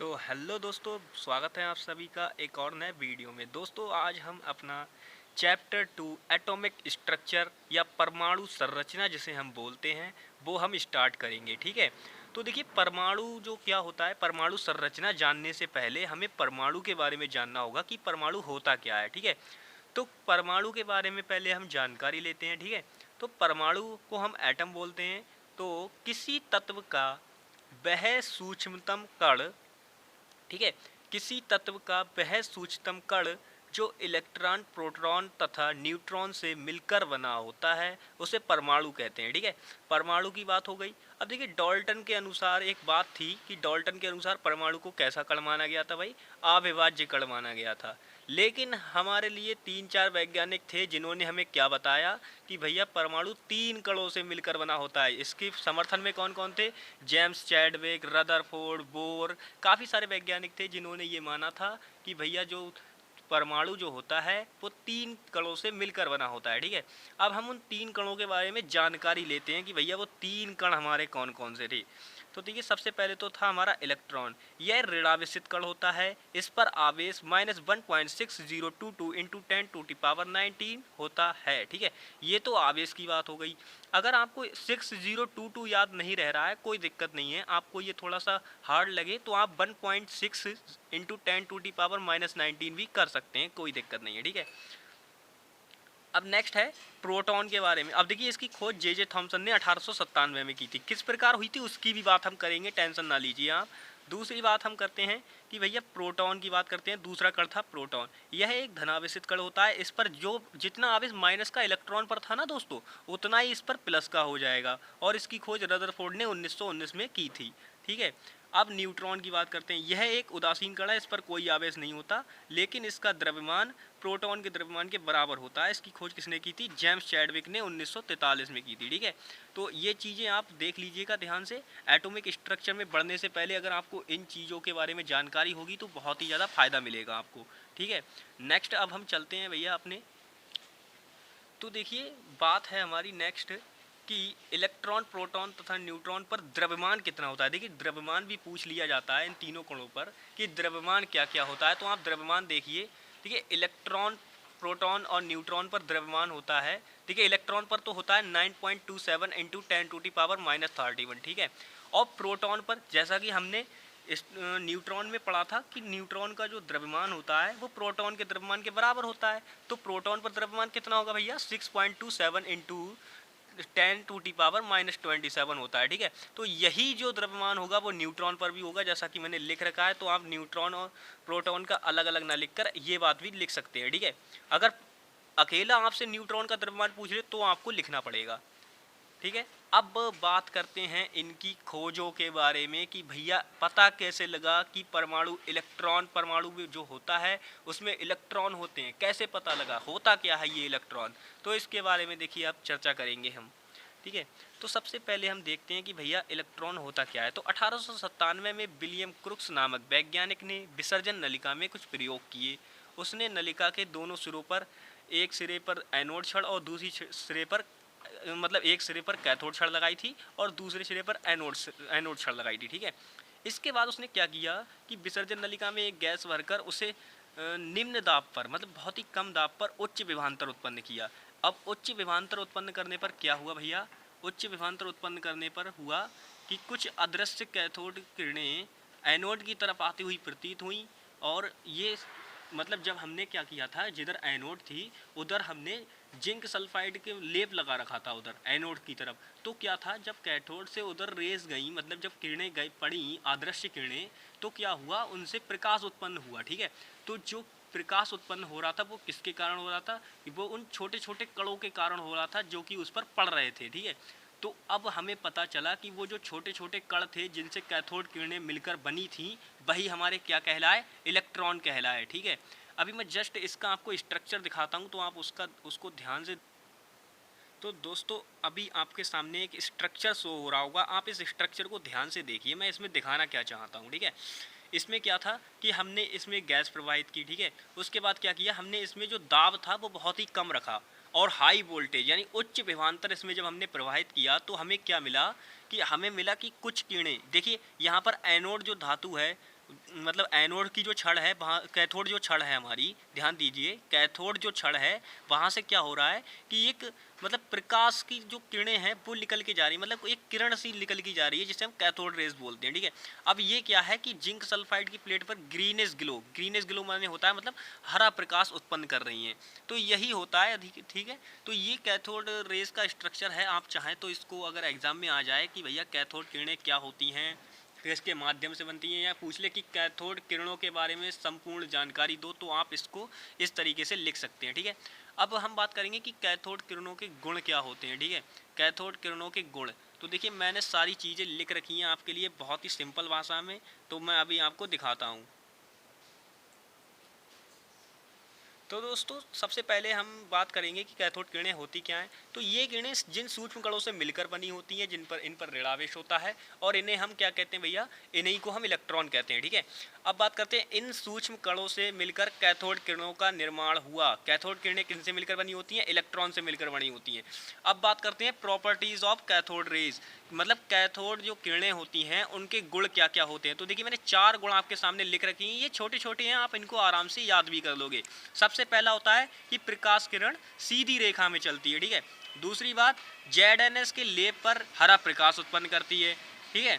तो हेलो दोस्तों, स्वागत है आप सभी का एक और नए वीडियो में। दोस्तों आज हम अपना चैप्टर 2 एटॉमिक स्ट्रक्चर या परमाणु संरचना जिसे हम बोलते हैं वो हम स्टार्ट करेंगे। ठीक है, तो देखिए परमाणु जो क्या होता है, परमाणु संरचना जानने से पहले हमें परमाणु के बारे में जानना होगा कि परमाणु होता क्या है। ठीक है, तो परमाणु के बारे में पहले हम जानकारी लेते हैं। ठीक है, तो परमाणु को हम एटम बोलते हैं। तो किसी तत्व का वह सूक्ष्मतम कण, ठीक है, किसी तत्व का वह सूक्ष्मतम कण जो इलेक्ट्रॉन, प्रोटॉन तथा न्यूट्रॉन से मिलकर बना होता है उसे परमाणु कहते हैं। ठीक है, परमाणु की बात हो गई। अब देखिए डाल्टन के अनुसार एक बात थी कि डाल्टन के अनुसार परमाणु को कैसा कण माना गया था भाई, अविभाज्य कण माना गया था। लेकिन हमारे लिए तीन चार वैज्ञानिक थे जिन्होंने हमें क्या बताया कि भैया परमाणु तीन कणों से मिलकर बना होता है। इसके समर्थन में कौन कौन थे? जेम्स चैडविक, रदरफोर्ड, बोर, काफ़ी सारे वैज्ञानिक थे जिन्होंने ये माना था कि भैया जो परमाणु जो होता है वो तीन कणों से मिलकर बना होता है। ठीक है, अब हम उन तीन कणों के बारे में जानकारी लेते हैं कि भैया वो तीन कण हमारे कौन कौन से थे। तो देखिए सबसे पहले तो था हमारा इलेक्ट्रॉन। यह ऋणावेशित कण होता है। इस पर आवेश -1.6022 इंटू 10⁻19 होता है। ठीक है, ये तो आवेश की बात हो गई। अगर आपको 6022 याद नहीं रह रहा है कोई दिक्कत नहीं है, आपको ये थोड़ा सा हार्ड लगे तो आप 1.6 इंटू 10⁻19 भी कर सकते हैं, कोई दिक्कत नहीं है। ठीक है, अब नेक्स्ट है प्रोटॉन के बारे में। अब देखिए इसकी खोज जे थॉमसन ने 1897 में की थी। किस प्रकार हुई थी उसकी भी बात हम करेंगे, टेंशन ना लीजिए आप। दूसरी बात हम करते हैं कि भैया प्रोटॉन की बात करते हैं। दूसरा कण था प्रोटॉन। यह एक धनावेशित कण होता है। इस पर जो जितना आवेश माइनस का इलेक्ट्रॉन पर था ना दोस्तों, उतना ही इस पर प्लस का हो जाएगा। और इसकी खोज रदरफोर्ड ने 1919 में की थी। ठीक है, अब न्यूट्रॉन की बात करते हैं। यह एक उदासीन कण है, इस पर कोई आवेश नहीं होता, लेकिन इसका द्रव्यमान प्रोटॉन के द्रव्यमान के बराबर होता है। इसकी खोज किसने की थी? जेम्स चैडविक ने 1943 में की थी। ठीक है, तो ये चीज़ें आप देख लीजिएगा ध्यान से। एटॉमिक स्ट्रक्चर में बढ़ने से पहले अगर आपको इन चीज़ों के बारे में जानकारी होगी तो बहुत ही ज़्यादा फायदा मिलेगा आपको। ठीक है, नेक्स्ट अब हम चलते हैं भैया अपने। तो देखिए बात है हमारी नेक्स्ट कि इलेक्ट्रॉन, प्रोटॉन तथा न्यूट्रॉन पर द्रव्यमान कितना होता है। देखिए द्रव्यमान भी पूछ लिया जाता है इन तीनों कणों पर कि द्रव्यमान क्या क्या होता है। तो आप द्रव्यमान देखिए। देखिए इलेक्ट्रॉन, प्रोटॉन और न्यूट्रॉन पर द्रव्यमान होता है। देखिए इलेक्ट्रॉन पर तो होता है 9.27 इंटू 10⁻31। ठीक है, और प्रोटॉन पर जैसा कि हमने इस न्यूट्रॉन में पढ़ा था कि न्यूट्रॉन का जो द्रव्यमान होता है वो प्रोटॉन के द्रव्यमान के बराबर होता है। तो प्रोटॉन पर द्रव्यमान कितना होगा भैया? 6.27 इंटू 10⁻27 होता है। ठीक है, तो यही जो द्रव्यमान होगा वो न्यूट्रॉन पर भी होगा, जैसा कि मैंने लिख रखा है। तो आप न्यूट्रॉन और प्रोटॉन का अलग अलग ना लिखकर ये बात भी लिख सकते हैं। ठीक है, अगर अकेला आपसे न्यूट्रॉन का द्रव्यमान पूछ ले तो आपको लिखना पड़ेगा। ठीक है, अब बात करते हैं इनकी खोजों के बारे में कि भैया पता कैसे लगा कि परमाणु, इलेक्ट्रॉन परमाणु में जो होता है उसमें इलेक्ट्रॉन होते हैं, कैसे पता लगा, होता क्या है ये इलेक्ट्रॉन। तो इसके बारे में देखिए अब चर्चा करेंगे हम। ठीक है, तो सबसे पहले हम देखते हैं कि भैया इलेक्ट्रॉन होता क्या है। तो 1897 में विलियम क्रुक्स नामक वैज्ञानिक ने विसर्जन नलिका में कुछ प्रयोग किए। उसने नलिका के दोनों सिरों पर, एक सिरे पर एनोड छड़ और दूसरी सिरे पर, मतलब एक सिरे पर कैथोड छड़ लगाई थी और दूसरे सिरे पर एनोड छड़ लगाई थी। ठीक है, इसके बाद उसने क्या किया कि विसर्जन नलिका में एक गैस भरकर उसे निम्न दाब पर, मतलब बहुत ही कम दाब पर उच्च विभवांतर उत्पन्न किया। अब उच्च विभवांतर उत्पन्न करने पर क्या हुआ भैया? उच्च विभवांतर उत्पन्न करने पर हुआ कि कुछ अदृश्य कैथोड किरणें एनोड की तरफ आती हुई प्रतीत हुई। और ये मतलब जब हमने क्या किया था, जिधर एनोड थी उधर हमने जिंक सल्फाइड के लेप लगा रखा था उधर एनोड की तरफ। तो क्या था, जब कैथोड से उधर रेस गई, मतलब जब किरणें गई पड़ी, अदृश्य किरणें, तो क्या हुआ, उनसे प्रकाश उत्पन्न हुआ। ठीक है, तो जो प्रकाश उत्पन्न हो रहा था वो किसके कारण हो रहा था? वो उन छोटे छोटे कणों के कारण हो रहा था जो कि उस पर पड़ रहे थे। ठीक है, तो अब हमें पता चला कि वो जो छोटे छोटे कण थे जिनसे कैथोड किरणें मिलकर बनी थी वही हमारे क्या कहलाए? इलेक्ट्रॉन कहलाए। ठीक है, अभी मैं जस्ट इसका आपको स्ट्रक्चर दिखाता हूँ तो आप उसको ध्यान से। तो दोस्तों अभी आपके सामने एक स्ट्रक्चर शो हो रहा होगा, आप इस स्ट्रक्चर को ध्यान से देखिए, मैं इसमें दिखाना क्या चाहता हूँ। ठीक है, इसमें क्या था कि हमने इसमें गैस प्रवाहित की। ठीक है, उसके बाद क्या किया हमने, इसमें जो दाब था वो बहुत ही कम रखा और हाई वोल्टेज यानी उच्च विभवांतर इसमें जब हमने प्रवाहित किया तो हमें क्या मिला कि हमें मिला कि कुछ किरणें, देखिए यहाँ पर एनोड जो धातु है मतलब एनोड की जो छड़ है, वहाँ कैथोड जो छड़ है हमारी, ध्यान दीजिए, कैथोड जो छड़ है वहाँ से क्या हो रहा है कि एक मतलब प्रकाश की जो किरणें हैं वो निकल के जा रही है, मतलब एक किरण सी निकल के जा रही है जिसे हम कैथोड रेज बोलते हैं, ठीक है। अब ये क्या है कि जिंक सल्फाइड की प्लेट पर ग्रीनिश ग्लो माने होता है मतलब हरा प्रकाश उत्पन्न कर रही हैं, तो यही होता है, ठीक है। तो ये कैथोड रेज का स्ट्रक्चर है। आप चाहें तो इसको अगर एग्जाम में आ जाए कि भैया कैथोड किरणें क्या होती हैं, किसके माध्यम से बनती हैं, या पूछ ले कि कैथोड किरणों के बारे में संपूर्ण जानकारी दो, तो आप इसको इस तरीके से लिख सकते हैं, ठीक है। अब हम बात करेंगे कि कैथोड किरणों के गुण क्या होते हैं, ठीक है। कैथोड किरणों के गुण, तो देखिए मैंने सारी चीज़ें लिख रखी हैं आपके लिए बहुत ही सिंपल भाषा में, तो मैं अभी आपको दिखाता हूँ। तो दोस्तों सबसे पहले हम बात करेंगे कि कैथोड किरणें होती क्या हैं। तो ये किरणें जिन सूक्ष्म कणों से मिलकर बनी होती हैं, इन पर ऋणावेश होता है, और इन्हें हम क्या कहते हैं भैया, इन्हीं को हम इलेक्ट्रॉन कहते हैं, ठीक है। अब बात करते हैं इन सूक्ष्म कणों से मिलकर कैथोड किरणों का निर्माण हुआ। कैथोड किरणें किनसे मिलकर बनी होती हैं, इलेक्ट्रॉन से मिलकर बनी होती हैं। अब बात करते हैं प्रॉपर्टीज ऑफ कैथोड रेज, मतलब कैथोड जो किरणें होती हैं उनके गुण क्या क्या होते हैं। तो देखिए मैंने 4 गुण आपके सामने लिख रखी हैं, ये छोटे छोटे हैं, आप इनको आराम से याद भी कर लोगे। सबसे पहला होता है कि प्रकाश किरण सीधी रेखा में चलती है, ठीक है। दूसरी बात, जेडएनएस के लेप पर हरा प्रकाश उत्पन्न करती है, ठीक है।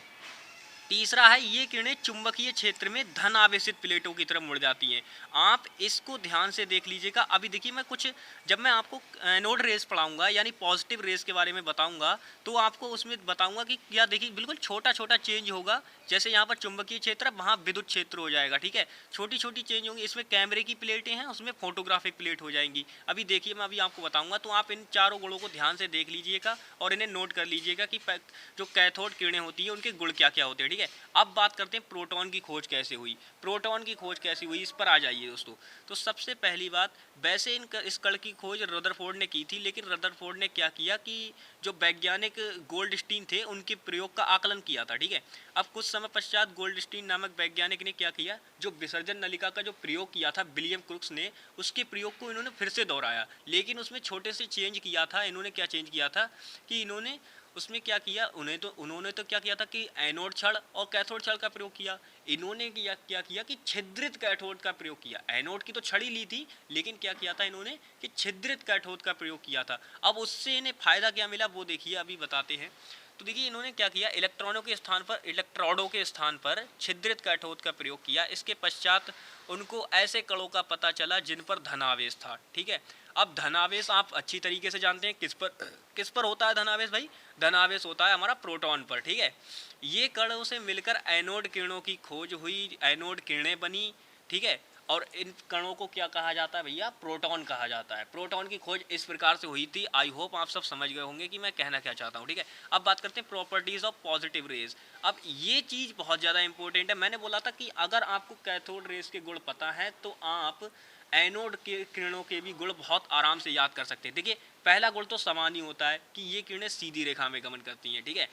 तीसरा है, ये किरणें चुंबकीय क्षेत्र में धन आवेशित प्लेटों की तरफ मुड़ जाती हैं। आप इसको ध्यान से देख लीजिएगा। अभी देखिए मैं कुछ, जब मैं आपको एनोड रेस पढ़ाऊंगा यानी पॉजिटिव रेस के बारे में बताऊंगा, तो आपको उसमें बताऊंगा कि क्या, देखिए बिल्कुल छोटा छोटा चेंज होगा। जैसे यहाँ पर चुंबकीय क्षेत्र, वहाँ विद्युत क्षेत्र हो जाएगा, ठीक है। छोटी छोटी चेंज होंगी। इसमें कैमरे की प्लेटें हैं, उसमें फोटोग्राफिक प्लेट हो जाएंगी। अभी देखिए मैं अभी आपको बताऊंगा, तो आप इन चारों गुणों को ध्यान से देख लीजिएगा और इन्हें नोट कर लीजिएगा कि जो कैथोड किरणें होती हैं उनके गुण क्या क्या होते हैं, ठीक है। अब बात करते हैं प्रोटॉन की खोज कैसे हुई। प्रोटॉन की खोज कैसे हुई, इस पर आ जाइए दोस्तों। तो सबसे पहली बात, वैसे इस कण की खोज रदरफोर्ड ने की थी, लेकिन रदरफोर्ड ने क्या किया कि जो वैज्ञानिक गोल्डस्टीन थे उनके प्रयोग का आकलन किया था, ठीक है। अब कुछ समय पश्चात गोल्डस्टीन नामक वैज्ञानिक ने क्या किया, जो विसर्जन नलिका का जो प्रयोग किया था विलियम क्रुक्स ने, उसके प्रयोग को इन्होंने फिर से दोहराया, लेकिन उसमें छोटे से चेंज किया था। इन्होंने क्या चेंज किया था कि इन्होंने उसमें क्या किया, उन्होंने तो क्या किया था कि एनोड छड़ और कैथोड छड़ का प्रयोग किया। इन्होंने क्या किया कि छिद्रित कैथोड का प्रयोग किया। एनोड की तो छड़ी ली थी, लेकिन क्या किया था इन्होंने कि छिद्रित कैथोड का प्रयोग किया था। अब उससे इन्हें फायदा क्या मिला वो देखिए, अभी बताते हैं। तो देखिए इन्होंने क्या किया, इलेक्ट्रोडों के स्थान पर छिद्रित कैथोड का प्रयोग किया। इसके पश्चात उनको ऐसे कणों का पता चला जिन पर धनावेश था, ठीक है। अब धनावेश आप अच्छी तरीके से जानते हैं, किस पर होता है धनावेश भाई, धनावेश होता है हमारा प्रोटॉन पर, ठीक है। ये कणों से मिलकर एनोड किरणों की खोज हुई, एनोड किरणें बनी, ठीक है। और इन कणों को क्या कहा जाता है भैया, प्रोटॉन कहा जाता है। प्रोटॉन की खोज इस प्रकार से हुई थी। आई होप आप सब समझ गए होंगे कि मैं कहना क्या चाहता हूँ, ठीक है। अब बात करते हैं प्रॉपर्टीज ऑफ पॉजिटिव रेज। अब ये चीज बहुत ज्यादा इंपॉर्टेंट है। मैंने बोला था कि अगर आपको कैथोड रेज के गुण पता है तो आप एनोड के किरणों के भी गुण बहुत आराम से याद कर सकते हैं। देखिए पहला गुण तो समान ही होता है कि ये किरणें सीधी रेखा में गमन करती हैं, ठीक है।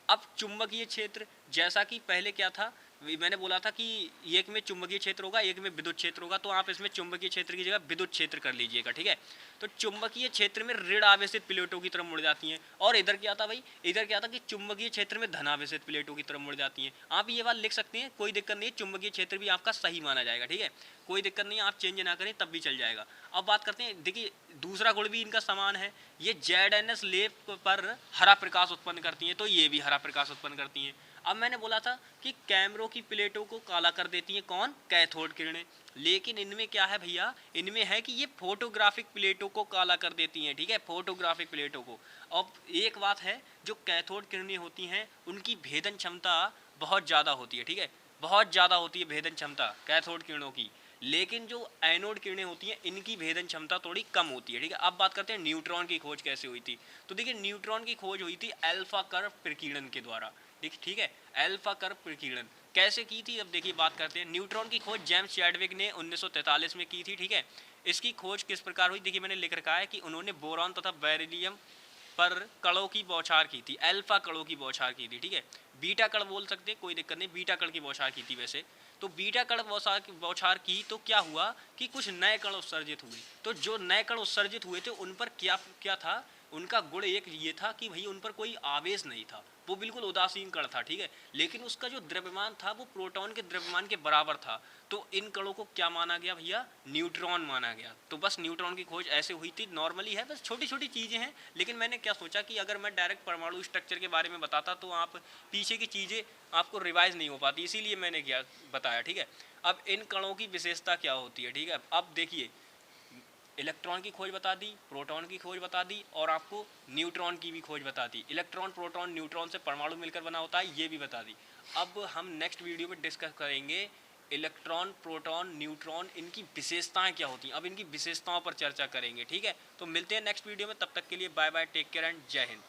अब चुंबकीय क्षेत्र, जैसा कि पहले क्या था, मैंने बोला था कि एक में चुंबकीय क्षेत्र होगा, एक में विद्युत क्षेत्र होगा, तो आप इसमें चुंबकीय क्षेत्र की जगह विद्युत क्षेत्र कर लीजिएगा, ठीक है। तो चुंबकीय क्षेत्र में ऋण आवेशित प्लेटों की तरफ मुड़ जाती हैं, और इधर क्या था भाई, इधर क्या था कि चुंबकीय क्षेत्र में धनावेशित प्लेटों की तरफ मुड़ जाती हैं। आप ये बात लिख सकते हैं, कोई दिक्कत नहीं, चुंबकीय क्षेत्र भी आपका सही माना जाएगा, ठीक है। कोई दिक्कत नहीं, आप चेंज ना करें तब भी चल जाएगा। अब बात करते हैं, देखिए दूसरा गुण भी इनका समान है, ये जेडएनएस लेप पर हरा प्रकाश उत्पन्न करती हैं, तो ये भी हरा प्रकाश उत्पन्न करती हैं। अब मैंने बोला था कि कैमरों की प्लेटों को काला कर देती हैं कौन, कैथोड किरणें, लेकिन इनमें क्या है भैया, इनमें है कि ये फोटोग्राफिक प्लेटों को काला कर देती हैं, ठीक है, फोटोग्राफिक प्लेटों को। अब एक बात है, जो कैथोड किरणें होती हैं उनकी भेदन क्षमता बहुत ज़्यादा होती है, ठीक है, बहुत ज़्यादा होती है भेदन क्षमता कैथोड किरणों की, लेकिन जो एनोड किरणें होती हैं इनकी भेदन क्षमता थोड़ी कम होती है, ठीक है। अब बात करते हैं न्यूट्रॉन की खोज कैसे हुई थी। तो देखिए न्यूट्रॉन की खोज हुई थी अल्फा कर्व प्रकीर्णन के द्वारा, ठीक है, अल्फा कर्व प्रकीर्णन कैसे की थी। अब देखिए बात करते हैं, न्यूट्रॉन की खोज जेम्स चैडविक ने 1943 में की थी, ठीक है। इसकी खोज किस प्रकार हुई, देखिए मैंने लिख रखा है कि उन्होंने बोरॉन तथा बेरिलियम पर कणों की बौछार की थी, अल्फा कणों की बौछार की थी, ठीक है। बीटा कण बोल सकते हैं, कोई दिक्कत नहीं, बीटा कण की बौछार की थी वैसे। तो बीटा कण बौछार की तो क्या हुआ कि कुछ नए कण उत्सर्जित हुए। तो जो नए कण उत्सर्जित हुए थे उन पर क्या क्या था, उनका गुण एक ये था कि भाई उन पर कोई आवेश नहीं था, वो बिल्कुल उदासीन कण था, ठीक है, लेकिन उसका जो द्रव्यमान था वो प्रोटॉन के द्रव्यमान के बराबर था। तो इन कणों को क्या माना गया भैया, न्यूट्रॉन माना गया। तो बस न्यूट्रॉन की खोज ऐसे हुई थी, नॉर्मली है, बस छोटी छोटी चीज़ें हैं, लेकिन मैंने क्या सोचा कि अगर मैं डायरेक्ट परमाणु स्ट्रक्चर के बारे में बताता तो आप पीछे की चीज़ें आपको रिवाइज नहीं हो पाती, इसीलिए मैंने क्या बताया, ठीक है। अब इन कणों की विशेषता क्या होती है, ठीक है। अब देखिए, इलेक्ट्रॉन की खोज बता दी, प्रोटॉन की खोज बता दी, और आपको न्यूट्रॉन की भी खोज बता दी। इलेक्ट्रॉन प्रोटॉन न्यूट्रॉन से परमाणु मिलकर बना होता है, ये भी बता दी। अब हम नेक्स्ट वीडियो में डिस्कस करेंगे इलेक्ट्रॉन प्रोटॉन न्यूट्रॉन, इनकी विशेषताएं क्या होती हैं। अब इनकी विशेषताओं पर चर्चा करेंगे, ठीक है। तो मिलते हैं नेक्स्ट वीडियो में, तब तक के लिए bye bye, take care and जय हिंद।